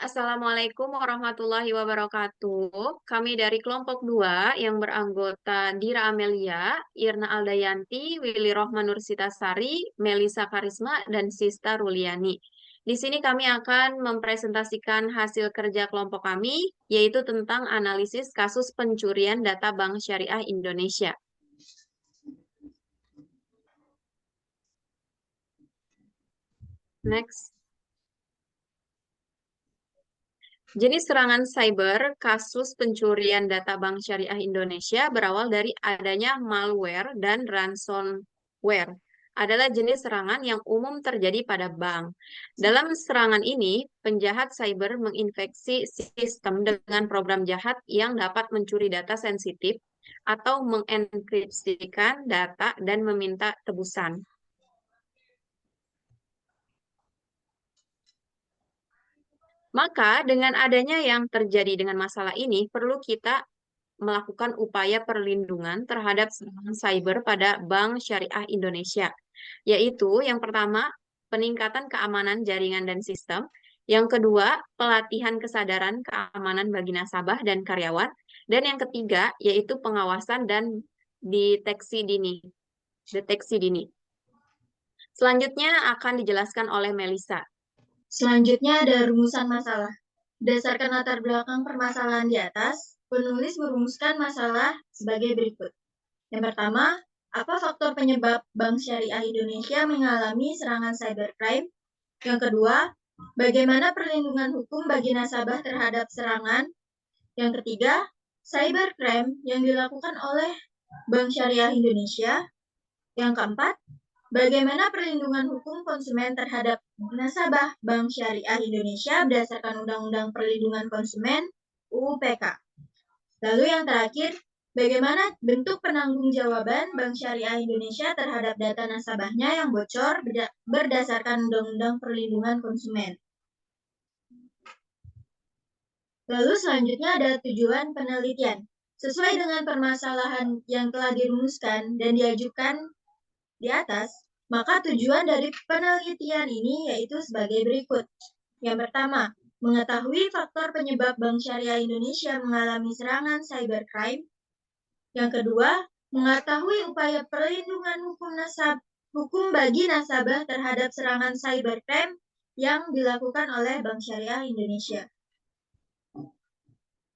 Assalamualaikum warahmatullahi wabarakatuh. Kami dari kelompok 2 yang beranggota Dira Amelia, Irna Aldayanti, Willy Rohman Nursitasari, Melisa Karisma, dan Sista Ruliani. Di sini kami akan mempresentasikan hasil kerja kelompok kami, yaitu tentang analisis kasus pencurian data Bank Syariah Indonesia. Next. Jenis serangan cyber kasus pencurian data Bank Syariah Indonesia berawal dari adanya malware dan ransomware. Adalah jenis serangan yang umum terjadi pada bank. Dalam serangan ini, penjahat cyber menginfeksi sistem dengan program jahat yang dapat mencuri data sensitif atau mengenkripsikan data dan meminta tebusan. Maka dengan adanya yang terjadi dengan masalah ini, perlu kita melakukan upaya perlindungan terhadap serangan cyber pada Bank Syariah Indonesia, yaitu yang pertama, peningkatan keamanan jaringan dan sistem, yang kedua, pelatihan kesadaran keamanan bagi nasabah dan karyawan, dan yang ketiga, yaitu pengawasan dan deteksi dini. Deteksi dini. Selanjutnya akan dijelaskan oleh Melisa. Selanjutnya ada rumusan masalah. Berdasarkan latar belakang permasalahan di atas, penulis merumuskan masalah sebagai berikut. Yang pertama, apa faktor penyebab Bank Syariah Indonesia mengalami serangan cybercrime? Yang kedua, bagaimana perlindungan hukum bagi nasabah terhadap serangan? Yang ketiga, cybercrime yang dilakukan oleh Bank Syariah Indonesia. Yang keempat, bagaimana perlindungan hukum konsumen terhadap nasabah Bank Syariah Indonesia berdasarkan Undang-Undang Perlindungan Konsumen (UU PK). Lalu yang terakhir, bagaimana bentuk penanggung-jawaban Bank Syariah Indonesia terhadap data nasabahnya yang bocor berdasarkan Undang-Undang Perlindungan Konsumen. Lalu selanjutnya ada tujuan penelitian. Sesuai dengan permasalahan yang telah dirumuskan dan diajukan di atas, maka tujuan dari penelitian ini yaitu sebagai berikut. Yang pertama, mengetahui faktor penyebab Bank Syariah Indonesia mengalami serangan cybercrime. Yang kedua, mengetahui upaya perlindungan hukum bagi nasabah terhadap serangan cybercrime yang dilakukan oleh Bank Syariah Indonesia.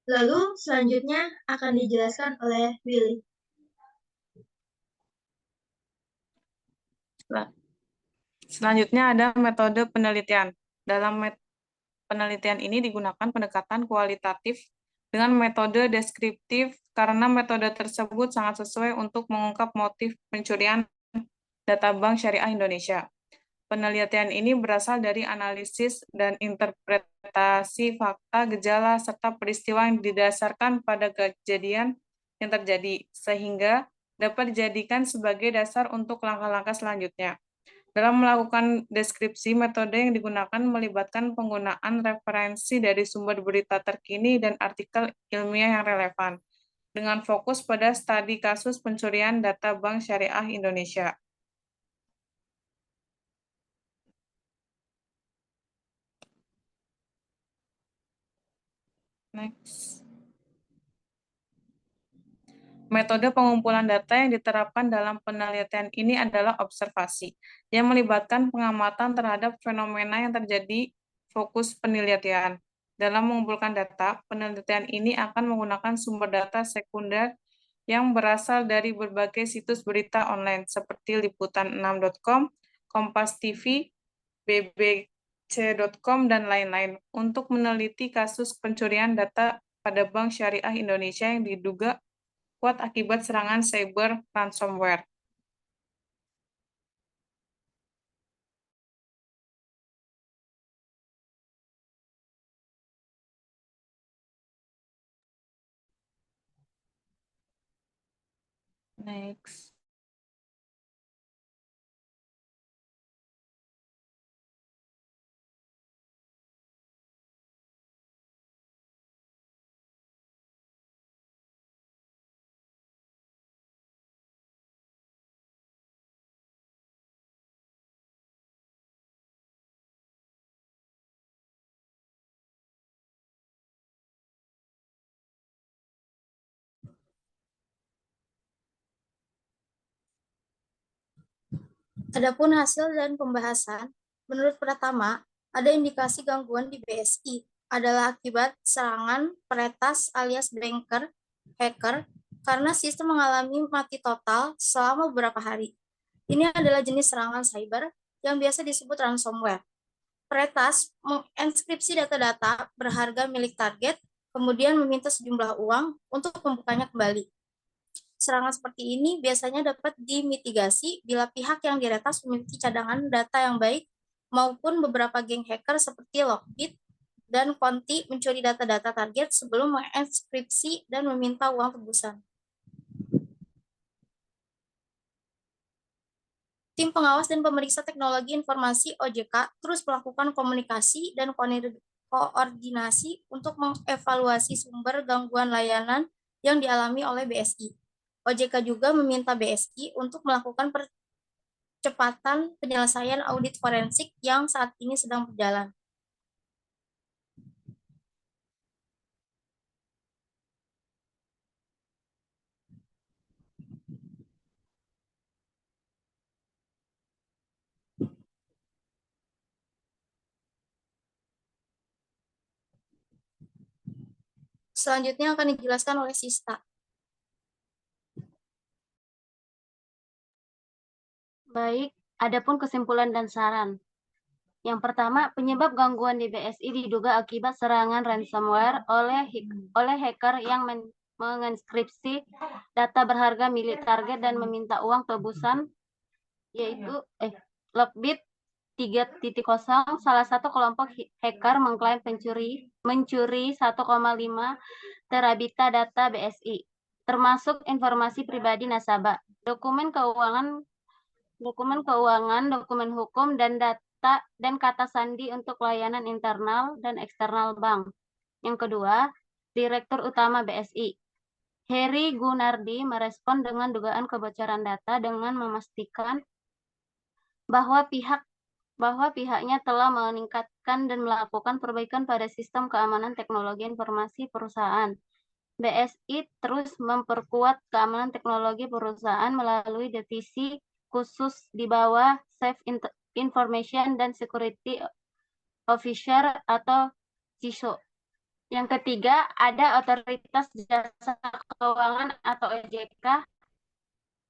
Lalu selanjutnya akan dijelaskan oleh Willy. Selanjutnya ada metode penelitian. Dalam penelitian ini digunakan pendekatan kualitatif dengan metode deskriptif karena metode tersebut sangat sesuai untuk mengungkap motif pencurian data Bank Syariah Indonesia. Penelitian ini berasal dari analisis dan interpretasi fakta, gejala, serta peristiwa yang didasarkan pada kejadian yang terjadi, sehingga dapat dijadikan sebagai dasar untuk langkah-langkah selanjutnya. Dalam melakukan deskripsi, metode yang digunakan melibatkan penggunaan referensi dari sumber berita terkini dan artikel ilmiah yang relevan, dengan fokus pada studi kasus pencurian data Bank Syariah Indonesia. Next. Metode pengumpulan data yang diterapkan dalam penelitian ini adalah observasi, yang melibatkan pengamatan terhadap fenomena yang terjadi fokus penelitian. Dalam mengumpulkan data, penelitian ini akan menggunakan sumber data sekunder yang berasal dari berbagai situs berita online seperti liputan6.com, Kompas TV, bbc.com, dan lain-lain untuk meneliti kasus pencurian data pada Bank Syariah Indonesia yang diduga kuat akibat serangan cyber ransomware. Next. Adapun hasil dan pembahasan, menurut Pratama, ada indikasi gangguan di BSI adalah akibat serangan peretas alias banker, hacker, karena sistem mengalami mati total selama beberapa hari. Ini adalah jenis serangan cyber yang biasa disebut ransomware. Peretas menginskripsi data-data berharga milik target, kemudian meminta sejumlah uang untuk membukanya kembali. Serangan seperti ini biasanya dapat dimitigasi bila pihak yang diretas memiliki cadangan data yang baik maupun beberapa geng hacker seperti Lockbit dan Conti mencuri data-data target sebelum menginskripsi dan meminta uang tebusan. Tim pengawas dan pemeriksa teknologi informasi OJK terus melakukan komunikasi dan koordinasi untuk mengevaluasi sumber gangguan layanan yang dialami oleh BSI. OJK juga meminta BSI untuk melakukan percepatan penyelesaian audit forensik yang saat ini sedang berjalan. Selanjutnya akan dijelaskan oleh Sista. Baik, adapun kesimpulan dan saran. Yang pertama, penyebab gangguan di BSI diduga akibat serangan ransomware oleh hacker yang menginskripsi data berharga milik target dan meminta uang tebusan, yaitu Lockbit 3.0. Salah satu kelompok hacker mengklaim mencuri 1,5 terabita data BSI, termasuk informasi pribadi nasabah, dokumen keuangan, dokumen hukum, dan data dan kata sandi untuk layanan internal dan eksternal bank. Yang kedua, Direktur Utama BSI, Heri Gunardi, merespon dengan dugaan kebocoran data dengan memastikan bahwa pihaknya telah meningkatkan dan melakukan perbaikan pada sistem keamanan teknologi informasi perusahaan. BSI terus memperkuat keamanan teknologi perusahaan melalui divisi khusus di bawah Chief Information dan Security Officer atau CISO. Yang ketiga, ada Otoritas Jasa Keuangan atau OJK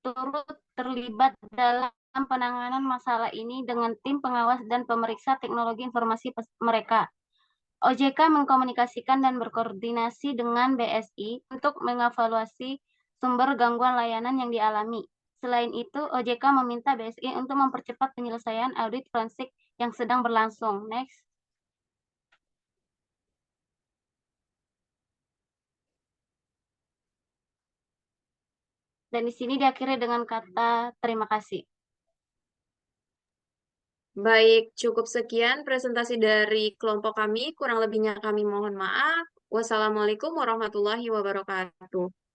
turut terlibat dalam penanganan masalah ini dengan tim pengawas dan pemeriksa teknologi informasi mereka. OJK mengkomunikasikan dan berkoordinasi dengan BSI untuk mengevaluasi sumber gangguan layanan yang dialami. Selain itu, OJK meminta BSI untuk mempercepat penyelesaian audit forensik yang sedang berlangsung. Next. Dan di sini diakhiri dengan kata terima kasih. Baik, cukup sekian presentasi dari kelompok kami. Kurang lebihnya kami mohon maaf. Wassalamualaikum warahmatullahi wabarakatuh.